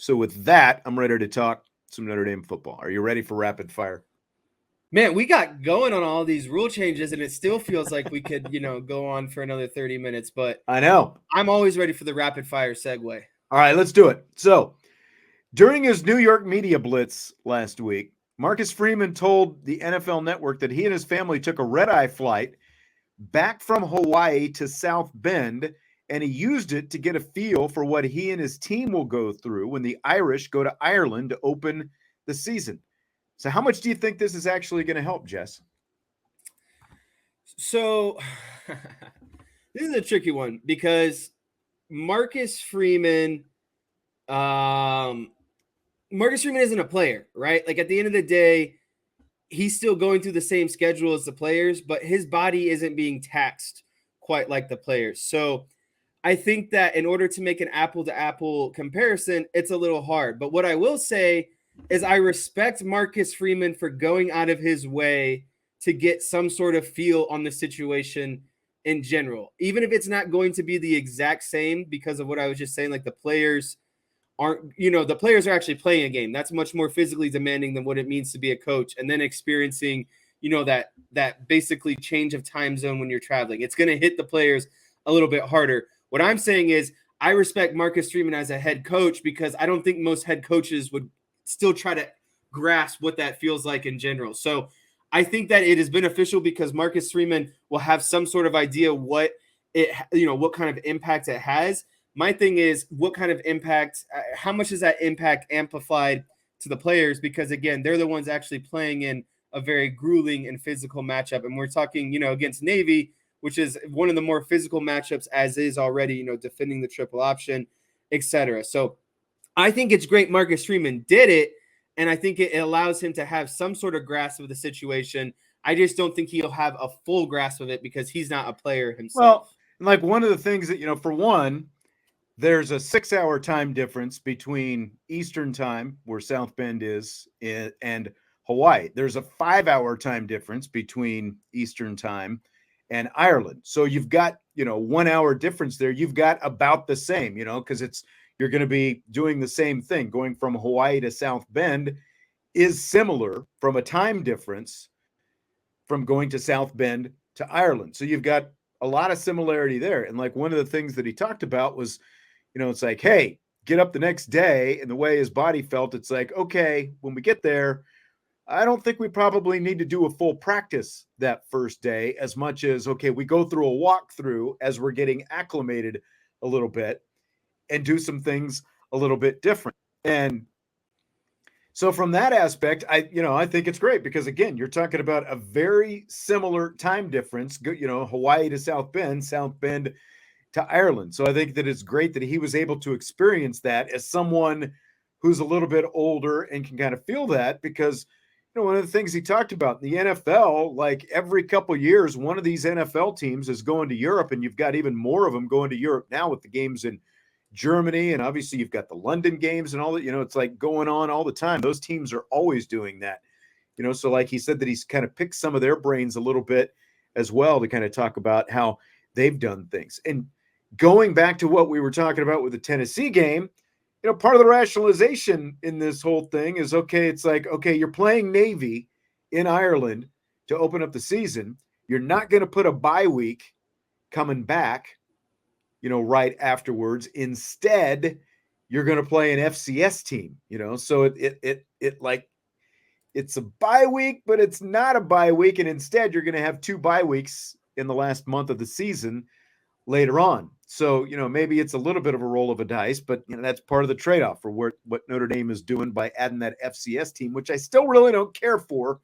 So with that, I'm ready to talk some Notre Dame football. Are you ready for rapid fire? Man, we got going on all these rule changes, and it still feels like we could, go on for another 30 minutes. But I know. I'm always ready for the rapid fire segue. All right, let's do it. So during his New York media blitz last week, Marcus Freeman told the NFL Network that he and his family took a red-eye flight back from Hawaii to South Bend, and he used it to get a feel for what he and his team will go through when the Irish go to Ireland to open the season. So how much do you think this is actually going to help, Jess? So this is a tricky one because Marcus Freeman isn't a player, right? Like at the end of the day, he's still going through the same schedule as the players, but his body isn't being taxed quite like the players. So I think that in order to make an apple to apple comparison, it's a little hard. But what I will say is I respect Marcus Freeman for going out of his way to get some sort of feel on the situation in general, even if it's not going to be the exact same because of what I was just saying, like the players the players are actually playing a game. That's much more physically demanding than what it means to be a coach. And then experiencing, that basically change of time zone when you're traveling. It's going to hit the players a little bit harder. What I'm saying is I respect Marcus Freeman as a head coach because I don't think most head coaches would still try to grasp what that feels like in general. So I think that it is beneficial because Marcus Freeman will have some sort of idea what kind of impact it has. My thing is what kind of impact, how much is that impact amplified to the players? Because again, they're the ones actually playing in a very grueling and physical matchup. And we're talking, against Navy, which is one of the more physical matchups as is already, defending the triple option, etc. So I think it's great Marcus Freeman did it. And I think it allows him to have some sort of grasp of the situation. I just don't think he'll have a full grasp of it because he's not a player himself. Well, like one of the things that, for one, there's a 6-hour time difference between Eastern time, where South Bend is, and Hawaii. There's a 5-hour time difference between Eastern time and Ireland. So you've got, 1 hour difference there. You've got about the same, because you're going to be doing the same thing. Going from Hawaii to South Bend is similar from a time difference from going to South Bend to Ireland. So you've got a lot of similarity there. And like one of the things that he talked about was, it's like, hey, get up the next day. And the way his body felt, it's like, okay, when we get there, I don't think we probably need to do a full practice that first day as much as, okay, we go through a walkthrough as we're getting acclimated a little bit and do some things a little bit different. And so from that aspect, I think it's great because again, you're talking about a very similar time difference, Hawaii to South Bend to Ireland. So I think that it's great that he was able to experience that as someone who's a little bit older and can kind of feel that because, one of the things he talked about in the NFL, like every couple of years, one of these NFL teams is going to Europe, and you've got even more of them going to Europe now with the games in Germany. And obviously you've got the London games and all that, it's like going on all the time. Those teams are always doing that, so like he said that he's kind of picked some of their brains a little bit as well to kind of talk about how they've done things. And going back to what we were talking about with the Tennessee game, part of the rationalization in this whole thing is, okay, it's like, okay, you're playing Navy in Ireland to open up the season. You're not going to put a bye week coming back, right afterwards. Instead, you're going to play an FCS team, so it like it's a bye week, but it's not a bye week. And instead you're going to have 2 bye weeks in the last month of the season later on. So, maybe it's a little bit of a roll of a dice, but that's part of the trade-off for what Notre Dame is doing by adding that FCS team, which I still really don't care for.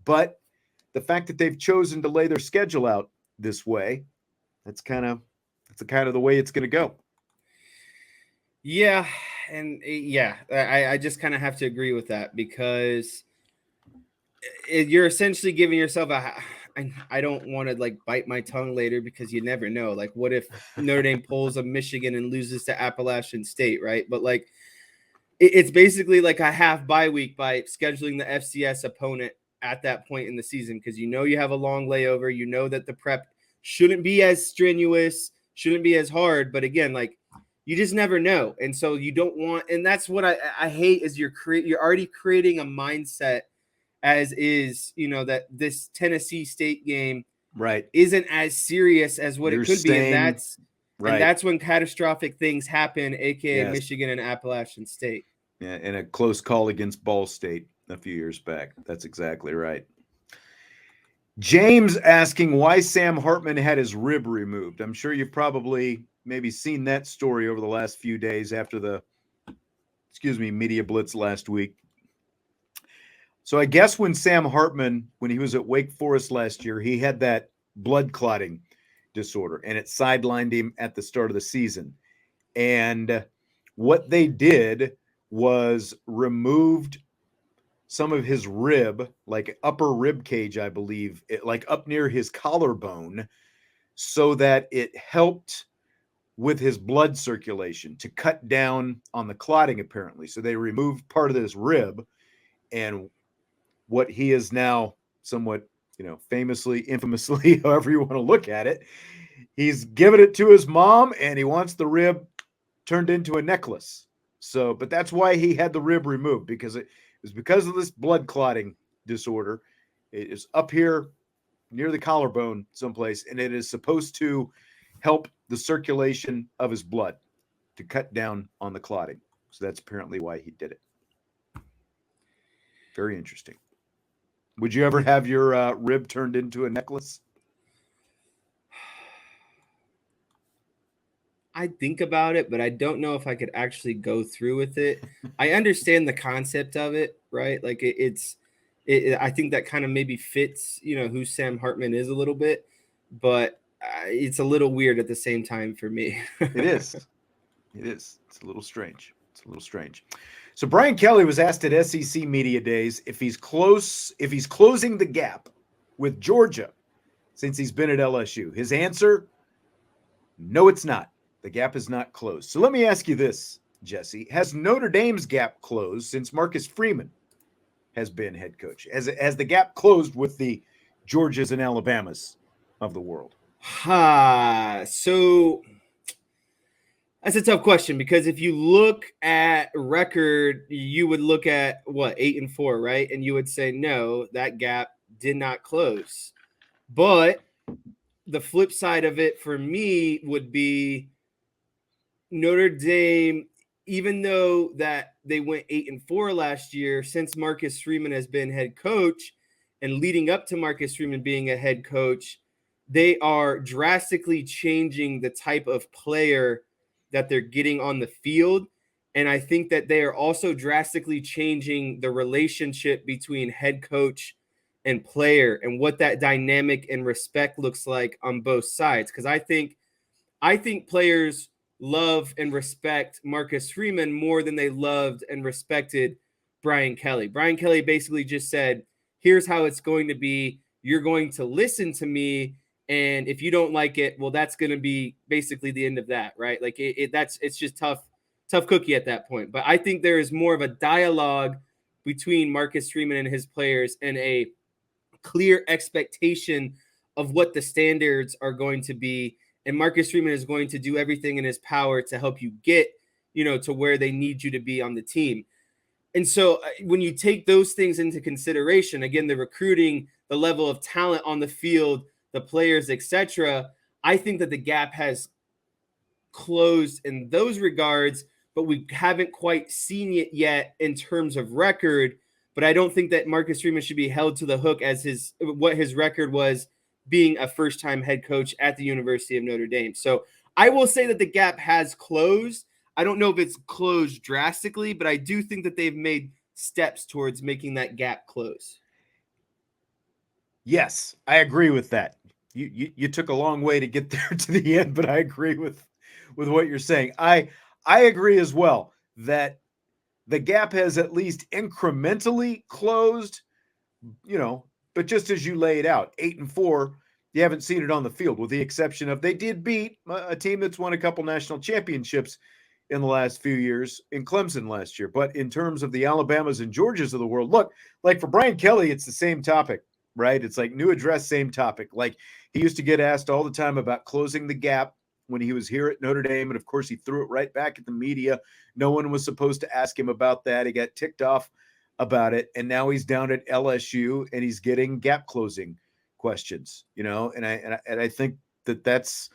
But the fact that they've chosen to lay their schedule out this way, that's kind of the way it's going to go. Yeah. And I just kind of have to agree with that because you're essentially giving yourself I don't want to like bite my tongue later because you never know. Like, what if Notre Dame pulls a Michigan and loses to Appalachian State, right? But like, it's basically like a half bye week by scheduling the FCS opponent at that point in the season because you have a long layover. You know that the prep shouldn't be as strenuous, shouldn't be as hard. But again, like You just never know. And so you don't want, and that's what I hate is you're already creating a mindset as is, that this Tennessee State game Right. isn't as serious as what You're it could be. And saying, that's right. when catastrophic things happen, aka Yes. Michigan and Appalachian State. Yeah, in a close call against Ball State a few years back. That's exactly right. James asking why Sam Hartman had his rib removed. I'm sure you've probably maybe seen that story over the last few days after the, media blitz last week. So I guess when Sam Hartman, when he was at Wake Forest last year, he had that blood clotting disorder, and it sidelined him at the start of the season. And what they did was removed some of his rib, like upper rib cage, I believe, like up near his collarbone, so that it helped with his blood circulation to cut down on the clotting, apparently. So they removed part of this rib, and what he is now somewhat, famously, infamously, however you want to look at it, he's given it to his mom, and he wants the rib turned into a necklace. So, but that's why he had the rib removed, because it was because of this blood clotting disorder. It is up here near the collarbone someplace, and it is supposed to help the circulation of his blood to cut down on the clotting. So that's apparently why he did it. Very interesting. Would you ever have your rib turned into a necklace? I think about it, but I don't know if I could actually go through with it. I understand the concept of it, right? Like I think that kind of maybe fits, who Sam Hartman is a little bit, but it's a little weird at the same time for me. It is. It is. It's a little strange. So Brian Kelly was asked at SEC Media Days if he's closing the gap with Georgia since he's been at LSU. His answer, no, it's not. The gap is not closed. So let me ask you this, Jesse. Has Notre Dame's gap closed since Marcus Freeman has been head coach? Has the gap closed with the Georgias and Alabamas of the world? So that's a tough question, because if you look at record, you would look at 8-4, right? And you would say, no, that gap did not close. But the flip side of it for me would be Notre Dame, even though that they went 8-4 last year, since Marcus Freeman has been head coach and leading up to Marcus Freeman being a head coach, they are drastically changing the type of player that they're getting on the field. And I think that they are also drastically changing the relationship between head coach and player and what that dynamic and respect looks like on both sides. Because I think players love and respect Marcus Freeman more than they loved and respected Brian Kelly. Brian Kelly basically just said, here's how it's going to be. You're going to listen to me. And if you don't like it, well, that's going to be basically the end of that, right? Like it's just tough cookie at that point. But I think there is more of a dialogue between Marcus Freeman and his players and a clear expectation of what the standards are going to be. And Marcus Freeman is going to do everything in his power to help you get, to where they need you to be on the team. And so when you take those things into consideration, again, the recruiting, the level of talent on the field, the players, etc., I think that the gap has closed in those regards, but we haven't quite seen it yet in terms of record. But I don't think that Marcus Freeman should be held to the hook as what his record was being a first-time head coach at the University of Notre Dame. So I will say that the gap has closed. I don't know if it's closed drastically, but I do think that they've made steps towards making that gap close. Yes, I agree with that. You took a long way to get there to the end, but I agree with what you're saying. I agree as well that the gap has at least incrementally closed, but just as you laid out, 8-4, you haven't seen it on the field, with the exception of they did beat a team that's won a couple national championships in the last few years in Clemson last year. But in terms of the Alabamas and Georgias of the world, look, like for Brian Kelly, it's the same topic, right? It's like new address, same topic. Like he used to get asked all the time about closing the gap when he was here at Notre Dame. And of course, he threw it right back at the media. No one was supposed to ask him about that. He got ticked off about it. And now he's down at LSU and he's getting gap closing questions, and I think that's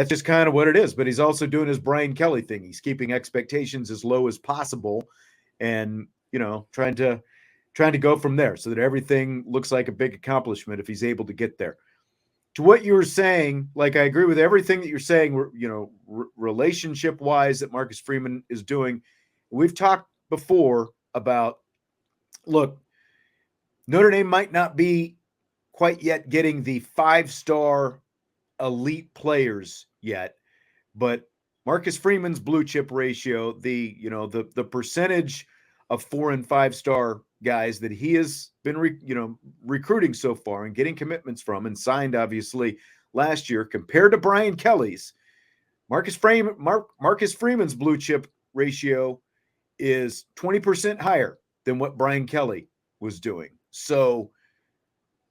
just kind of what it is. But he's also doing his Brian Kelly thing. He's keeping expectations as low as possible and, trying to go from there so that everything looks like a big accomplishment if he's able to get there. To what you were saying, like, I agree with everything that you're saying, relationship wise that Marcus Freeman is doing. We've talked before about, look, Notre Dame might not be quite yet getting the 5-star elite players yet, but Marcus Freeman's blue chip ratio, the percentage of 4- and 5-star guys that he has been recruiting so far and getting commitments from and signed obviously last year, compared to Brian Kelly's, Marcus Freeman's blue chip ratio is 20% higher than what Brian Kelly was doing. So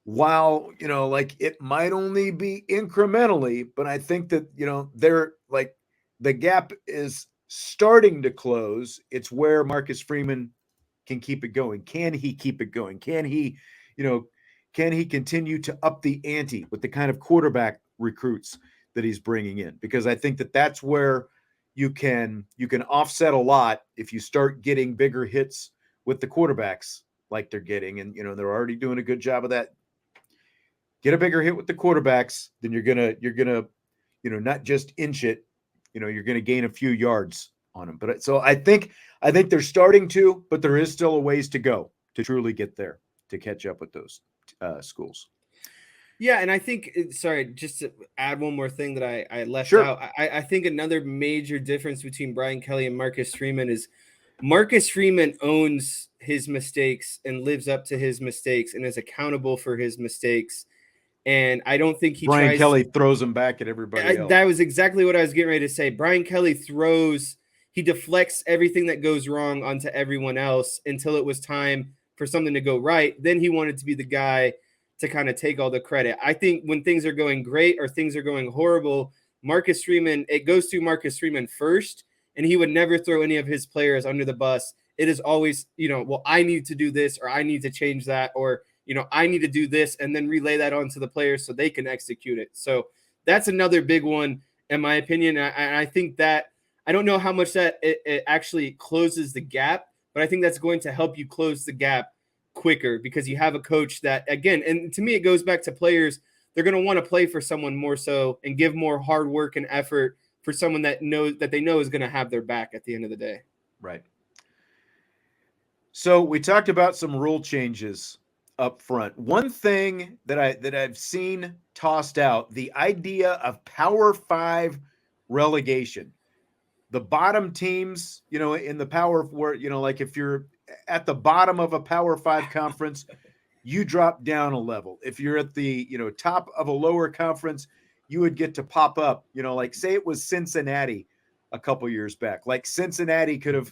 while, it might only be incrementally, but I think that, they're like, the gap is starting to close. It's where Marcus Freeman can keep it going. Can he keep it going? Can he continue to up the ante with the kind of quarterback recruits that he's bringing in? Because I think that that's where you can offset a lot if you start getting bigger hits with the quarterbacks like they're getting. And, they're already doing a good job of that. Get a bigger hit with the quarterbacks, then you're gonna, not just inch it, you're gonna gain a few yards on them. But so I think they're starting to, but there is still a ways to go to truly get there, to catch up with those schools. Yeah, and I think, sorry, just to add one more thing that I left Sure. out. I think another major difference between Brian Kelly and Marcus Freeman is Marcus Freeman owns his mistakes and lives up to his mistakes and is accountable for his mistakes. And I don't think Brian Kelly throws them back at everybody else. That was exactly what I was getting ready to say. Brian Kelly he deflects everything that goes wrong onto everyone else until it was time for something to go right. Then he wanted to be the guy to kind of take all the credit. I think when things are going great or things are going horrible, Marcus Freeman, it goes through Marcus Freeman first, and he would never throw any of his players under the bus. It is always, well, I need to do this, or I need to change that, or, I need to do this, and then relay that onto the players so they can execute it. So that's another big one, in my opinion. I think that, I don't know how much that it actually closes the gap, but I think that's going to help you close the gap quicker because you have a coach that, again, and to me, it goes back to players. They're going to want to play for someone more so and give more hard work and effort for someone that they know is going to have their back at the end of the day. Right. So we talked about some rule changes up front. One thing that I've seen tossed out, the idea of Power 5 relegation. The bottom teams, in the Power, where, like if you're at the bottom of a Power 5 conference, you drop down a level. If you're at the, top of a lower conference, you would get to pop up, like say it was Cincinnati a couple years back. Like Cincinnati could have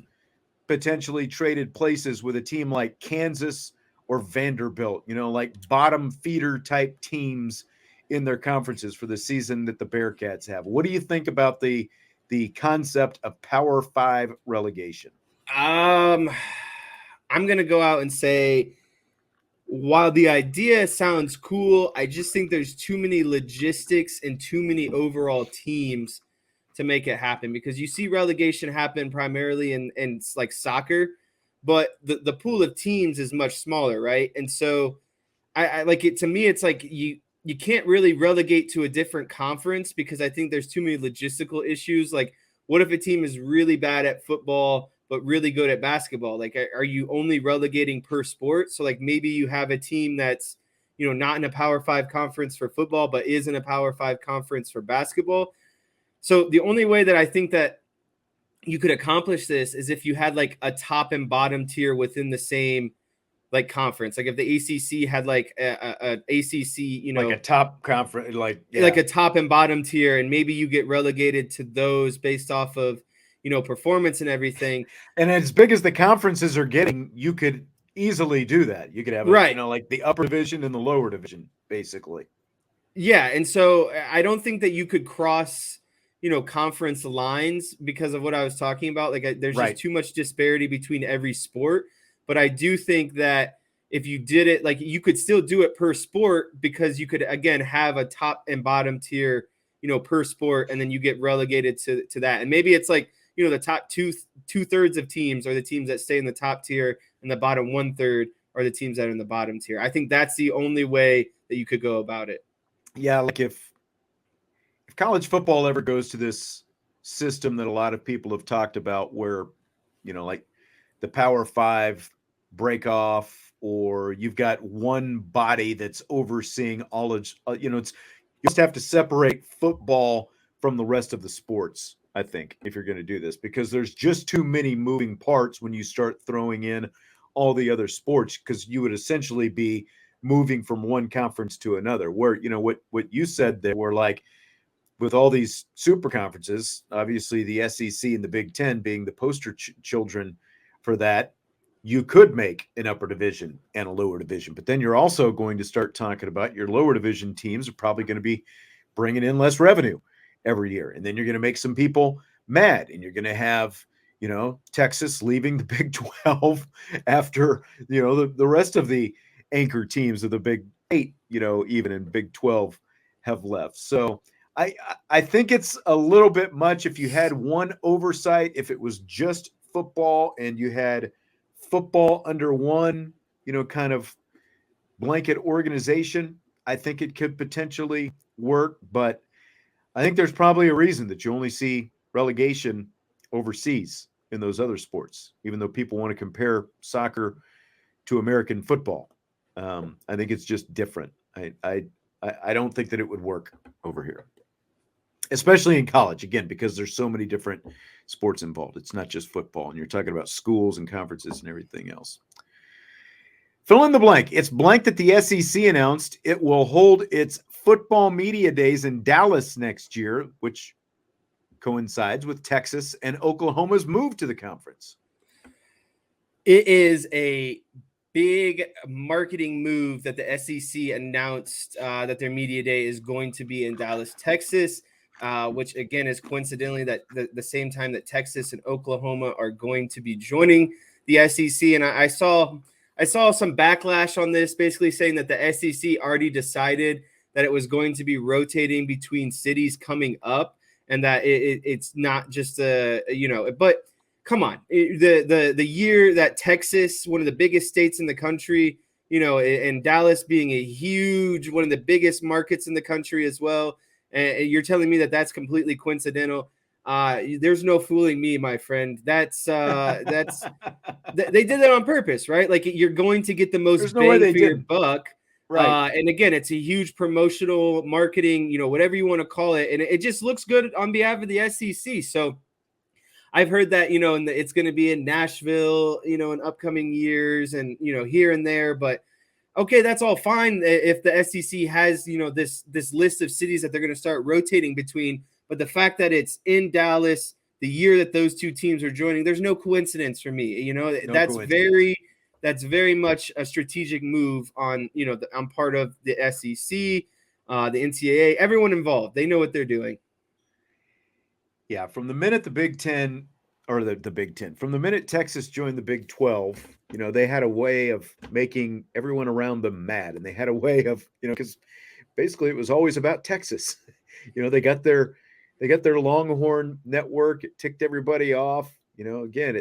potentially traded places with a team like Kansas or Vanderbilt, like bottom feeder type teams in their conferences for the season that the Bearcats have. What do you think about the concept of Power 5 relegation? I'm going to go out and say, while the idea sounds cool, I just think there's too many logistics and too many overall teams to make it happen, because you see relegation happen primarily in like soccer, but the pool of teams is much smaller, right? And so I like it. To me, it's like you can't really relegate to a different conference because I think there's too many logistical issues. Like, what if a team is really bad at football but really good at basketball? Like, are you only relegating per sport? So like maybe you have a team that's, not in a Power 5 conference for football, but is in a Power 5 conference for basketball. So the only way that I think that you could accomplish this is if you had like a top and bottom tier within the same like conference. Like if the ACC had like a ACC, like a top conference, like a top and bottom tier, and maybe you get relegated to those based off of, performance and everything. And as big as the conferences are getting, you could easily do that. You could have, like the upper division and the lower division, basically. Yeah. And so I don't think that you could cross, conference lines because of what I was talking about. Like there's Right. just too much disparity between every sport. But I do think that if you did it, like you could still do it per sport because you could, again, have a top and bottom tier, per sport, and then you get relegated to that. And maybe it's like, the top two-thirds of teams are the teams that stay in the top tier, and the bottom 1/3 are the teams that are in the bottom tier. I think that's the only way that you could go about it. Yeah, like if college football ever goes to this system that a lot of people have talked about where, like the Power 5 break off, or you've got one body that's overseeing all of, it's, you just have to separate football from the rest of the sports, I think, if you're going to do this, because there's just too many moving parts when you start throwing in all the other sports, because you would essentially be moving from one conference to another, where, what you said there, were like, with all these super conferences, obviously the SEC and the Big Ten being the poster children for that, you could make an upper division and a lower division. But then you're also going to start talking about your lower division teams are probably going to be bringing in less revenue every year. And then you're going to make some people mad, and you're going to have, Texas leaving the Big 12 after, the rest of the anchor teams of the Big 8, even in Big 12 have left. So I think it's a little bit much if you had one oversight, if it was just football and you had football under one, kind of blanket organization. I think it could potentially work, but I think there's probably a reason that you only see relegation overseas in those other sports, even though people want to compare soccer to American football. I think it's just different. I don't think that it would work over here, especially in college, again, because there's so many different sports involved. It's not just football, and you're talking about schools and conferences and everything else. Fill in the blank. It's blank that the SEC announced it will hold its football media days in Dallas next year, which coincides with Texas and Oklahoma's move to the conference. It is a big marketing move that the SEC announced that their media day is going to be in Dallas, Texas, which again is coincidentally that the same time that Texas and Oklahoma are going to be joining the SEC. And I saw some backlash on this, basically saying that the SEC already decided that it was going to be rotating between cities coming up, and that it's not just but come on, the year that Texas, one of the biggest states in the country, and Dallas being one of the biggest markets in the country as well, and you're telling me that that's completely coincidental. There's no fooling me, my friend. That's they did that on purpose, right? Like you're going to get the most bang for your buck. Right. And again, it's a huge promotional marketing, whatever you want to call it. And it just looks good on behalf of the SEC. So I've heard that, and it's going to be in Nashville, in upcoming years and, here and there. But okay, that's all fine if the SEC has, this list of cities that they're going to start rotating between. But the fact that it's in Dallas, the year that those two teams are joining, there's no coincidence for me. That's very much a strategic move on, on part of the SEC, the NCAA, everyone involved. They know what they're doing. Yeah, from the minute the Big Ten, or the Big Ten, from the minute Texas joined the Big 12, they had a way of making everyone around them mad. And they had a way of, because basically it was always about Texas. They got their Longhorn network. It ticked everybody off. Again,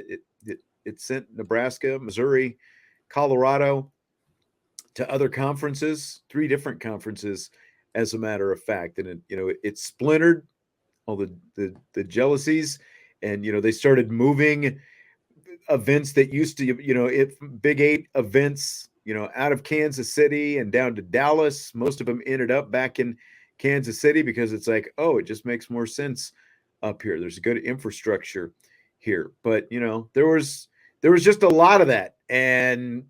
it sent Nebraska, Missouri, Colorado to other conferences, 3 different conferences, as a matter of fact. And it splintered all the jealousies, and they started moving events that used to Big 8 events out of Kansas City and down to Dallas. Most of them ended up back in Kansas City because it's like, oh, it just makes more sense up here. There's a good infrastructure here. But there was just a lot of that, and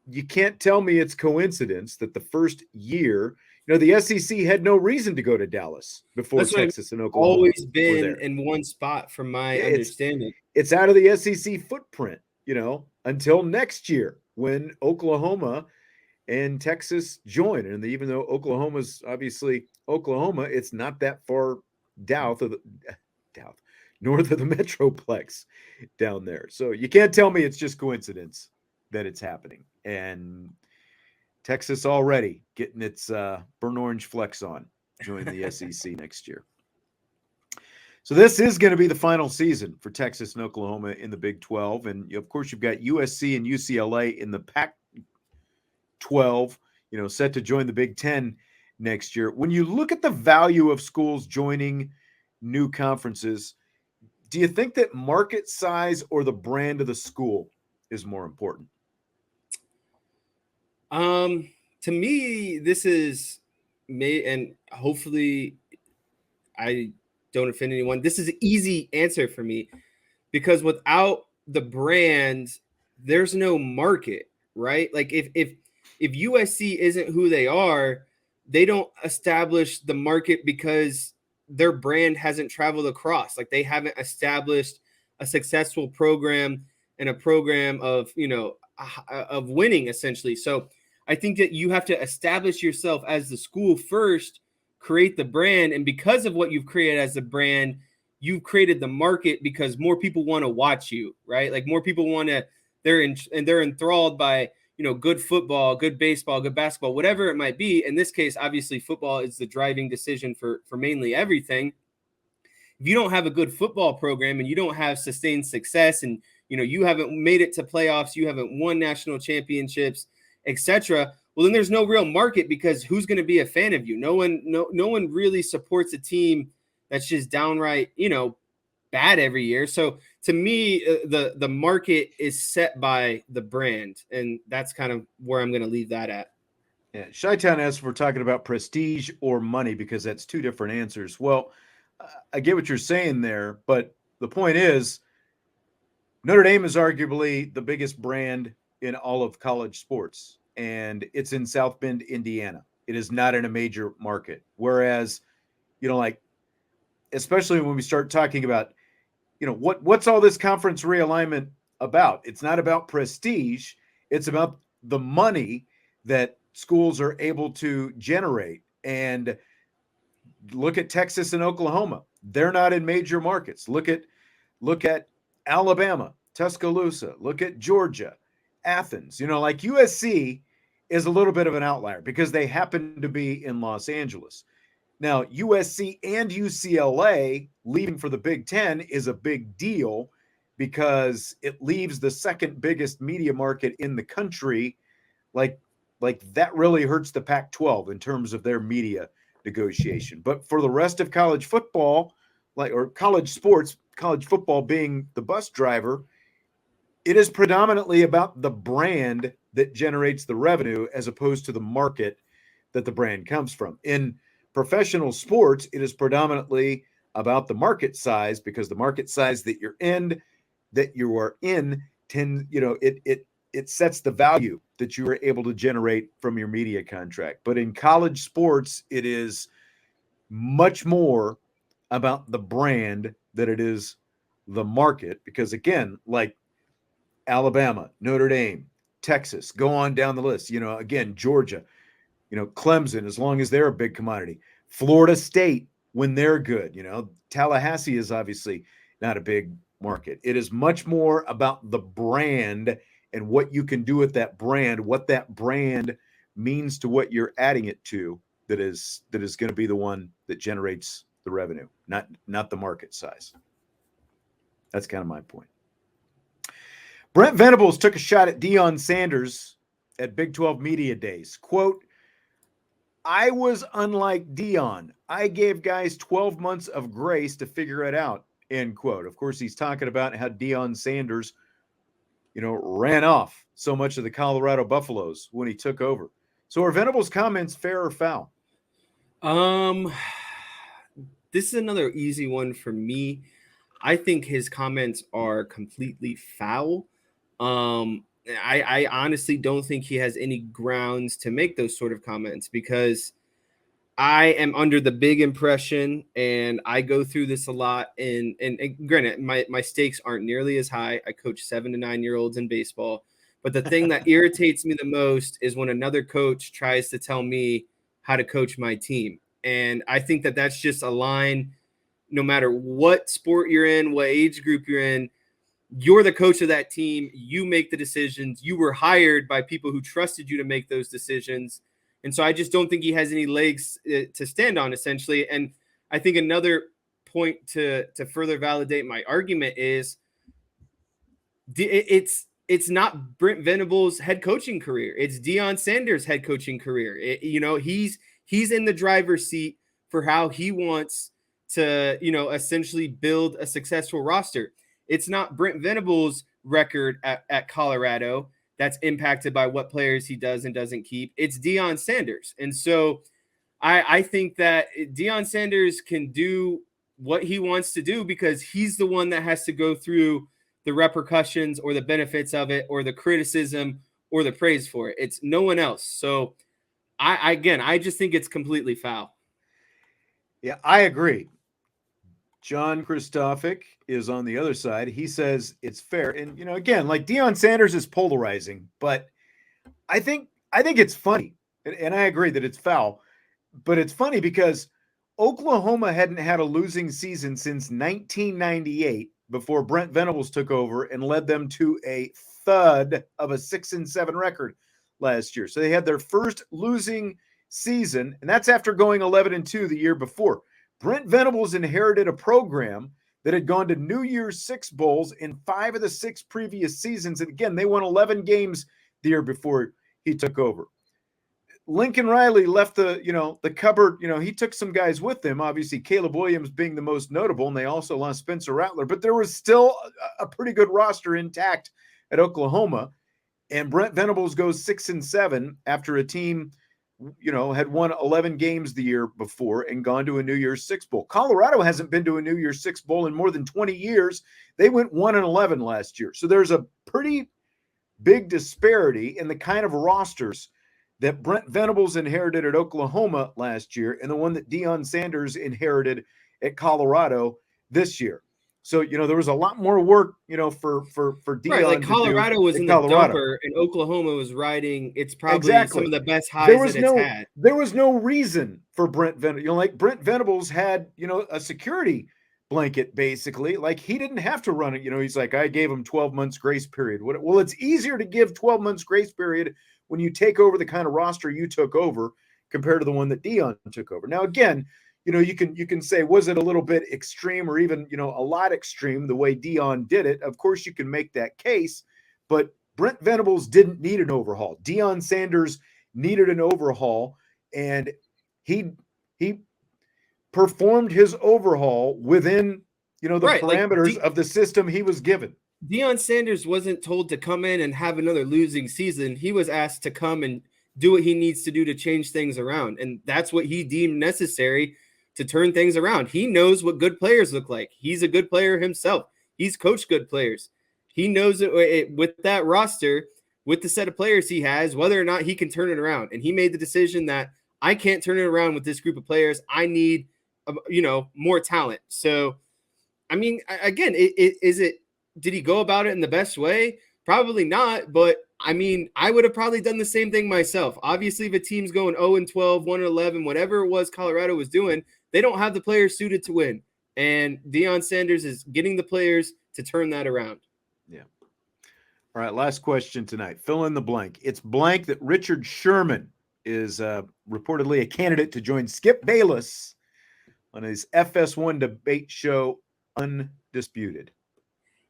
you can't tell me it's coincidence that the first year, the SEC had no reason to go to Dallas before Texas and Oklahoma. Always been in one spot, from my understanding. It's out of the SEC footprint, until next year when Oklahoma and Texas join. And even though Oklahoma's obviously Oklahoma, it's not that far north of the Metroplex down there. So you can't tell me it's just coincidence that it's happening. And Texas already getting its burnt orange flex on, joining the SEC next year. So this is going to be the final season for Texas and Oklahoma in the Big 12. And, of course, you've got USC and UCLA in the Pac-12, set to join the Big 10 next year. When you look at the value of schools joining new conferences, do you think that market size or the brand of the school is more important? To me, this is and hopefully I don't offend anyone. This is an easy answer for me because without the brand, there's no market, right? Like if USC isn't who they are, they don't establish the market because their brand hasn't traveled across. Like they haven't established a successful program and a program of winning essentially. So I think that you have to establish yourself as the school first, create the brand, and because of what you've created as a brand, you've created the market because more people want to watch you, right? Like more people want to, they're enthralled by good football, good baseball, good basketball, whatever it might be. In this case, obviously, football is the driving decision for mainly everything. If you don't have a good football program and you don't have sustained success, and you haven't made it to playoffs, you haven't won national championships, etc., well, then there's no real market because who's going to be a fan of you? No one really supports a team that's just downright, bad every year. So to me, the market is set by the brand, and that's kind of where I'm going to leave that at. Yeah, Chi-Town asks if we're talking about prestige or money because that's two different answers. Well, I get what you're saying there, but the point is Notre Dame is arguably the biggest brand in all of college sports, and it's in South Bend, Indiana. It is not in a major market. Whereas, especially when we start talking about, what's all this conference realignment about? It's not about prestige. It's about the money that schools are able to generate. And look at Texas and Oklahoma. They're not in major markets. Look at Alabama, Tuscaloosa. Look at Georgia, Athens. USC is a little bit of an outlier because they happen to be in Los Angeles. Now, USC and UCLA leaving for the Big Ten is a big deal because it leaves the second biggest media market in the country. Like that really hurts the Pac-12 in terms of their media negotiation. But for the rest of college football, or college sports, college football being the bus driver, it is predominantly about the brand that generates the revenue as opposed to the market that the brand comes from. In professional sports, it is predominantly about the market size because the market size that you are in it sets the value that you are able to generate from your media contract. But in college sports, it is much more about the brand than it is the market because, again, like Alabama, Notre Dame, Texas, go on down the list. Again, Georgia, Clemson, as long as they're a big commodity. Florida State, when they're good. Tallahassee is obviously not a big market. It is much more about the brand and what you can do with that brand, what that brand means to what you're adding it to that is going to be the one that generates the revenue, not the market size. That's kind of my point. Brent Venables took a shot at Deion Sanders at Big 12 Media Days. Quote, "I was unlike Deion. I gave guys 12 months of grace to figure it out," end quote. Of course, he's talking about how Deion Sanders, ran off so much of the Colorado Buffaloes when he took over. So are Venables' comments fair or foul? This is another easy one for me. I think his comments are completely foul. I honestly don't think he has any grounds to make those sort of comments because I am under the big impression, and I go through this a lot. And granted, my stakes aren't nearly as high. I coach 7 to 9 year olds in baseball. But the thing that irritates me the most is when another coach tries to tell me how to coach my team. And I think that that's just a line no matter what sport you're in, what age group you're in, you're the coach of that team. You make the decisions. You were hired by people who trusted you to make those decisions. And so I just don't think he has any legs to stand on, essentially. And I think another point to further validate my argument is it's not Brent Venables' head coaching career. It's Deion Sanders' head coaching career. He's in the driver's seat for how he wants to, essentially build a successful roster. It's not Brent Venables' record at Colorado that's impacted by what players he does and doesn't keep. It's Deion Sanders. And so I think that Deion Sanders can do what he wants to do because he's the one that has to go through the repercussions or the benefits of it or the criticism or the praise for it. It's no one else. So I just think it's completely foul. Yeah, I agree. John Christophic is on the other side. He says it's fair. And, again, like Deion Sanders is polarizing, but I think it's funny. And I agree that it's foul, but it's funny because Oklahoma hadn't had a losing season since 1998 before Brent Venables took over and led them to a thud of a 6-7 record last year. So they had their first losing season, and that's after going 11-2 the year before. Brent Venables inherited a program that had gone to New Year's Six Bowls in 5 of the 6 previous seasons. And again, they won 11 games the year before he took over. Lincoln Riley left the cupboard. He took some guys with him, obviously Caleb Williams being the most notable, and they also lost Spencer Rattler, but there was still a pretty good roster intact at Oklahoma. And Brent Venables goes 6-7 after a team had won 11 games the year before and gone to a New Year's Six Bowl. Colorado hasn't been to a New Year's Six Bowl in more than 20 years. They went 1-11 last year. So there's a pretty big disparity in the kind of rosters that Brent Venables inherited at Oklahoma last year and the one that Deion Sanders inherited at Colorado this year. So, there was a lot more work, for Deion. Right, like Colorado was in the dumper and Oklahoma was riding. It's probably some of the best highs that it's had. There was no reason for Brent Venables. Like Brent Venables had, a security blanket, basically. Like he didn't have to run it. He's like, I gave him 12 months grace period. Well, it's easier to give 12 months grace period when you take over the kind of roster you took over compared to the one that Deion took over. Now, again, you can say, was it a little bit extreme or even, a lot extreme the way Deion did it? Of course, you can make that case, but Brent Venables didn't need an overhaul. Deion Sanders needed an overhaul, and he performed his overhaul within, the parameters of the system he was given. Deion Sanders wasn't told to come in and have another losing season. He was asked to come and do what he needs to do to change things around, and that's what he deemed necessary to turn things around. He knows what good players look like. He's a good player himself. He's coached good players. He knows it with that roster, with the set of players he has, whether or not he can turn it around. And he made the decision that I can't turn it around with this group of players. I need, more talent. So, I mean, again, did he go about it in the best way? Probably not. But I mean, I would have probably done the same thing myself. Obviously, if a team's going 0-12, 1-11, whatever it was Colorado was doing, they don't have the players suited to win. And Deion Sanders is getting the players to turn that around. Yeah. All right, last question tonight. Fill in the blank. It's blank that Richard Sherman is reportedly a candidate to join Skip Bayless on his FS1 debate show, Undisputed.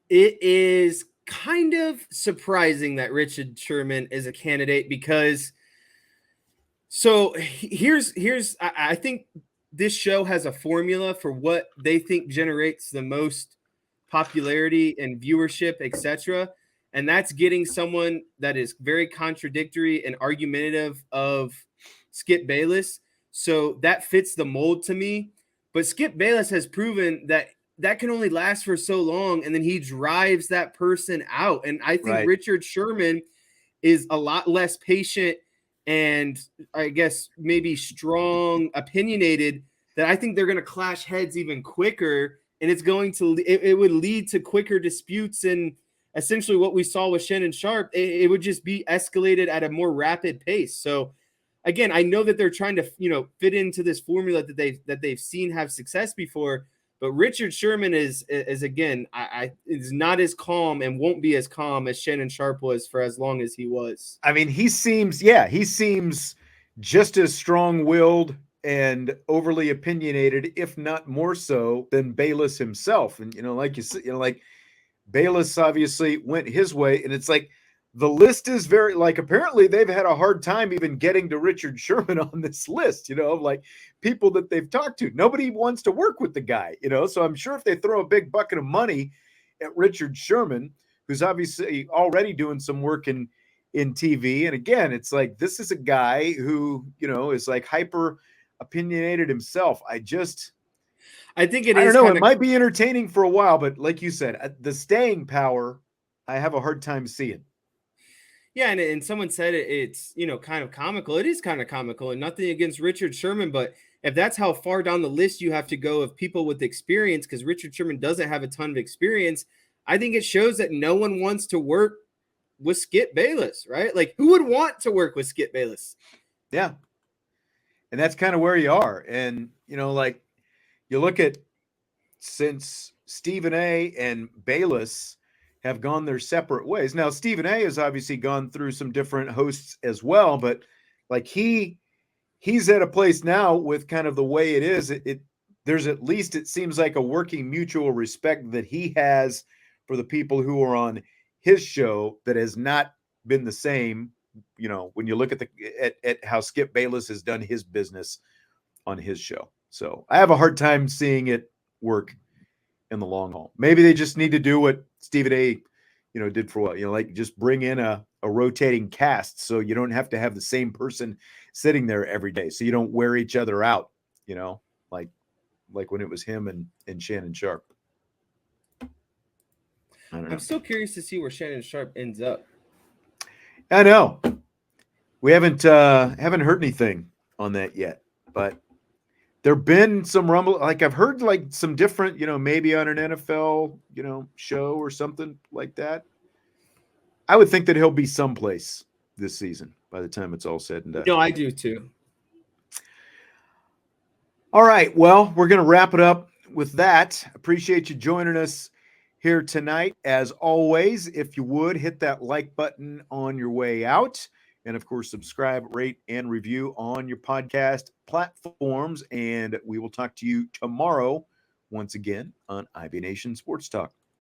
It is kind of surprising that Richard Sherman is a candidate because I think this show has a formula for what they think generates the most popularity and viewership, etc. And that's getting someone that is very contradictory and argumentative of Skip Bayless. So that fits the mold to me. But Skip Bayless has proven that can only last for so long, and then he drives that person out. And I think Richard Sherman is a lot less patient and I guess maybe strong, opinionated, that I think they're going to clash heads even quicker, and it would lead to quicker disputes. And essentially what we saw with Shannon Sharp, it would just be escalated at a more rapid pace. So again, I know that they're trying to, fit into this formula that they've seen have success before, But Richard Sherman is again, is not as calm and won't be as calm as Shannon Sharp was for as long as he was. I mean, he seems just as strong-willed and overly opinionated, if not more so, than Bayless himself. And like you said, like Bayless obviously went his way, and it's like the list is very like apparently they've had a hard time even getting to Richard Sherman on this list, of like people that they've talked to. Nobody wants to work with the guy, so I'm sure if they throw a big bucket of money at Richard Sherman, who's obviously already doing some work in TV, and again, it's like this is a guy who, is like hyper opinionated himself. I think it I is don't know. kinda, It might be entertaining for a while, but like you said, the staying power, I have a hard time seeing. yeah, and someone said it's kind of comical. It is kind of comical, and nothing against Richard Sherman, but if that's how far down the list you have to go of people with experience, because Richard Sherman doesn't have a ton of experience, I think it shows that no one wants to work with Skip Bayless, right? Like, who would want to work with Skip Bayless? Yeah, and that's kind of where you are, and like you look at since Stephen A. and Bayless have gone their separate ways. Now, Stephen A. has obviously gone through some different hosts as well, but like he's at a place now with kind of the way it is. There's at least it seems like a working mutual respect that he has for the people who are on his show that has not been the same. When you look at how Skip Bayless has done his business on his show. So I have a hard time seeing it work in the long haul. Maybe they just need to do what Stephen A. Did for what, like just bring in a rotating cast so you don't have to have the same person sitting there every day, so you don't wear each other out, like when it was him and Shannon Sharp. I don't know. I'm still curious to see where Shannon Sharp ends up. I know we haven't heard anything on that yet, but there've been some rumble. Like I've heard like some different, maybe on an NFL, show or something like that. I would think that he'll be someplace this season by the time it's all said and done. No, I do too. All right. Well, we're going to wrap it up with that. Appreciate you joining us here tonight. As always, if you would hit that like button on your way out. And of course, subscribe, rate, and review on your podcast platforms. And we will talk to you tomorrow once again on IB Nation Sports Talk.